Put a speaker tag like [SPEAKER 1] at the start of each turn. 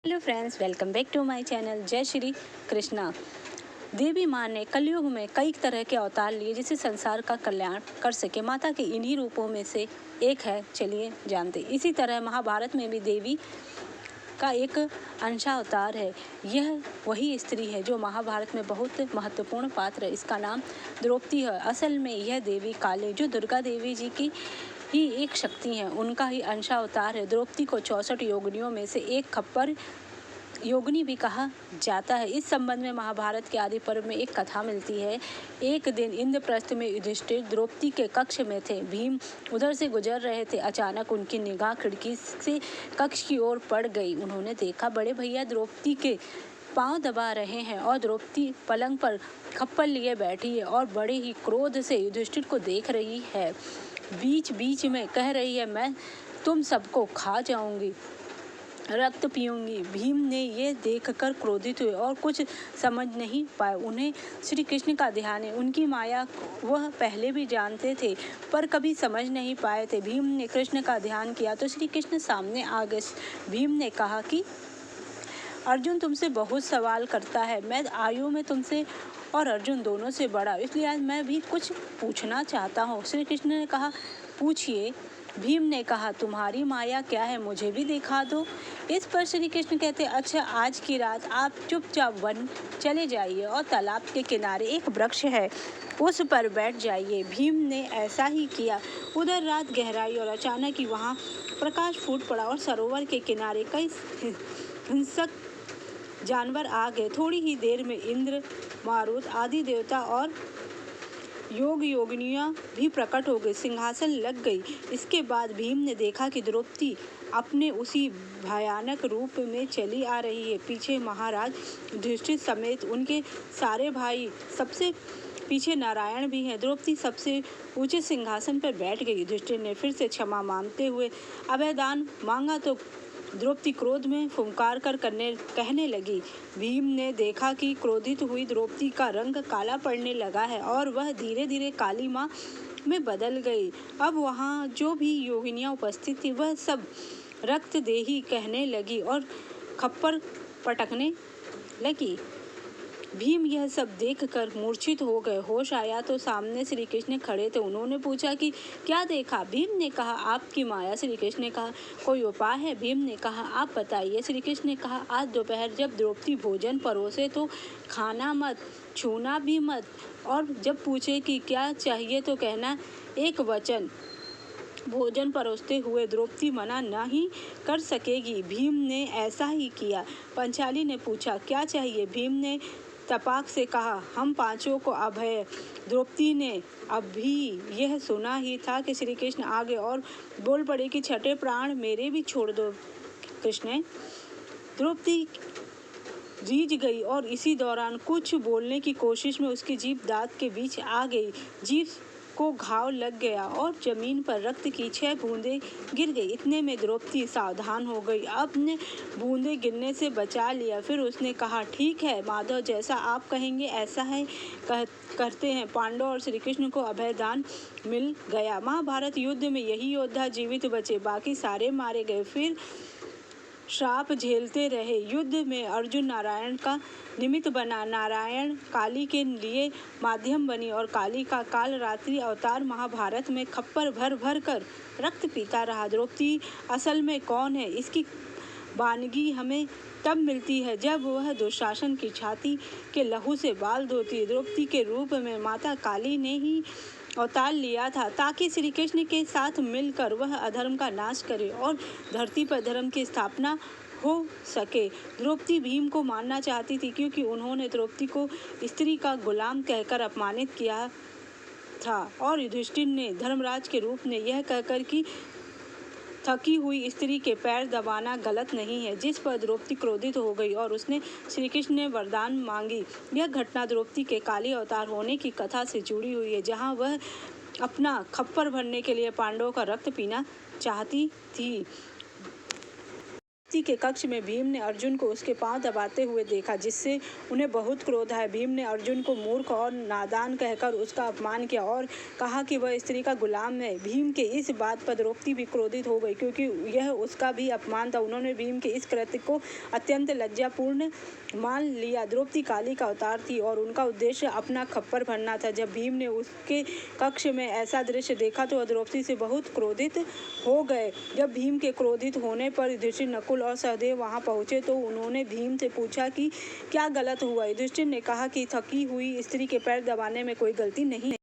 [SPEAKER 1] Hello friends, welcome back to my channel. जय श्री कृष्णा। देवी माँ ने कलयुग में कई तरह के अवतार लिए जिससे संसार का कल्याण कर सके। माता के इन्हीं रूपों में से एक है, चलिए जानते। इसी तरह महाभारत में भी देवी का एक अंशावतार है। यह वही स्त्री है जो महाभारत में बहुत महत्वपूर्ण पात्र है। इसका नाम द्रौपदी है। असल में यह देवी काली, जो दुर्गा देवी जी की ही एक शक्ति है, उनका ही अंशावतार है। द्रौपदी को 64 योगिनियों में से एक खप्पर योगिनी भी कहा जाता है। इस संबंध में महाभारत के आदि पर्व में एक कथा मिलती है। एक दिन इंद्रप्रस्थ में युधिष्ठिर द्रौपदी के कक्ष में थे। भीम उधर से गुजर रहे थे। अचानक उनकी निगाह खिड़की से कक्ष की ओर पड़ गई। उन्होंने देखा बड़े भैया द्रौपदी के पांव दबा रहे हैं और द्रौपदी पलंग पर खप्पर लिए बैठी है और बड़े ही क्रोध से युधिष्ठिर को देख रही है। बीच बीच में कह रही है, मैं तुम सबको खा जाऊंगी, रक्त पीऊंगी। भीम ने ये देखकर क्रोधित हुए और कुछ समझ नहीं पाए। उन्हें श्री कृष्ण का ध्यान है, उनकी माया वह पहले भी जानते थे पर कभी समझ नहीं पाए थे। भीम ने कृष्ण का ध्यान किया तो श्री कृष्ण सामने आ गए। भीम ने कहा कि अर्जुन तुमसे बहुत सवाल करता है। मैं आयु में तुमसे और अर्जुन दोनों से बड़ा, इसलिए आज मैं भी कुछ पूछना चाहता हूँ। श्री कृष्ण ने कहा, पूछिए। भीम ने कहा, तुम्हारी माया क्या है, मुझे भी दिखा दो। इस पर श्री कृष्ण कहते, अच्छा आज की रात आप चुपचाप वन चले जाइए और तालाब के किनारे एक वृक्ष है, उस पर बैठ जाइए। भीम ने ऐसा ही किया। उधर रात गहराई और अचानक ही वहाँ प्रकाश फूट पड़ा और सरोवर के किनारे कई हिंसक जानवर आ गए। थोड़ी ही देर में इंद्र, मारुत आदि देवता और योग योगिनियाँ भी प्रकट हो गई। सिंहासन लग गई। इसके बाद भीम ने देखा कि द्रौपदी अपने उसी भयानक रूप में चली आ रही है। पीछे महाराज युधिष्ठिर समेत उनके सारे भाई, सबसे पीछे नारायण भी हैं। द्रौपदी सबसे ऊंचे सिंहासन पर बैठ गई। युधिष्ठिर ने फिर से क्षमा मांगते हुए अभयदान मांगा तो द्रौपदी क्रोध में फुंकार कर कहने लगी। भीम ने देखा कि क्रोधित हुई द्रौपदी का रंग काला पड़ने लगा है और वह धीरे धीरे काली माँ में बदल गई। अब वहाँ जो भी योगिनियाँ उपस्थित थी वह सब रक्तदेही कहने लगी और खप्पर पटकने लगी। भीम यह सब देखकर मूर्छित हो गए। होश आया तो सामने श्री कृष्ण खड़े थे। उन्होंने पूछा कि क्या देखा? भीम ने कहा, आपकी माया। श्री कृष्ण ने कहा, कोई उपाय है? भीम ने कहा, आप बताइए। श्री कृष्ण ने कहा, आज दोपहर जब द्रौपदी भोजन परोसे तो खाना मत, छूना भी मत, और जब पूछे कि क्या चाहिए तो कहना एक वचन। भोजन परोसते हुए द्रौपदी मना नहीं कर सकेगी। भीम ने ऐसा ही किया। पंचाली ने पूछा, क्या चाहिए? भीम ने तपाक से कहा, हम पांचों को अभय। द्रौपदी ने अभी यह सुना ही था कि श्री कृष्ण आ गए और बोल पड़े कि छठे प्राण मेरे भी छोड़ दो कृष्ण। द्रौपदी रीझ गई और इसी दौरान कुछ बोलने की कोशिश में उसकी जीभ दांत के बीच आ गई। जीभ को घाव लग गया और जमीन पर रक्त की 6 बूंदें गिर गई। इतने में द्रौपदी सावधान हो गई, अपने बूंदें गिरने से बचा लिया। फिर उसने कहा, ठीक है माधव, जैसा आप कहेंगे ऐसा है करते हैं। पांडव और श्री कृष्ण को अभयदान मिल गया। महाभारत युद्ध में यही योद्धा जीवित बचे, बाकी सारे मारे गए, फिर श्राप झेलते रहे। युद्ध में अर्जुन नारायण का निमित्त बना, नारायण काली के लिए माध्यम बनी और काली का काल रात्रि अवतार महाभारत में खप्पर भर भर कर रक्त पीता रहा। द्रौपदी असल में कौन है, इसकी वानगी हमें तब मिलती है जब वह दुशासन की छाती के लहू से बाल धोती है। द्रौपदी के रूप में माता काली ने ही अवतार लिया था ताकि श्री कृष्ण के साथ मिलकर वह अधर्म का नाश करे और धरती पर धर्म की स्थापना हो सके। द्रौपदी भीम को मारना चाहती थी क्योंकि उन्होंने द्रौपदी को स्त्री का गुलाम कहकर अपमानित किया था और युधिष्ठिर ने धर्मराज के रूप में यह कहकर कि थकी हुई स्त्री के पैर दबाना गलत नहीं है, जिस पर द्रौपदी क्रोधित हो गई और उसने श्री कृष्ण ने वरदान मांगी। यह घटना द्रौपदी के काली अवतार होने की कथा से जुड़ी हुई है, जहां वह अपना खप्पर भरने के लिए पांडवों का रक्त पीना चाहती थी। द्रौपदी के कक्ष में भीम ने अर्जुन को उसके पांव दबाते हुए देखा, जिससे उन्हें बहुत क्रोध आया। भीम ने अर्जुन को मूर्ख और नादान कहकर उसका अपमान किया और कहा कि वह स्त्री का गुलाम है। भीम के इस बात पर द्रौपदी भी क्रोधित हो गई, क्योंकि यह उसका भी अपमान था। उन्होंने भीम के इस कृत्य को अत्यंत लज्जापूर्ण मान लिया। द्रौपदी काली का अवतार थी और उनका उद्देश्य अपना खप्पर भरना था। जब भीम ने उसके कक्ष में ऐसा दृश्य देखा तो वह द्रौपदी से बहुत क्रोधित हो गए। जब भीम के क्रोधित होने पर युधिष्ठिर, नकुल और सहदेव वहां पहुंचे तो उन्होंने भीम से पूछा कि क्या गलत हुआ। युधिष्ठिर ने कहा कि थकी हुई स्त्री के पैर दबाने में कोई गलती नहीं है।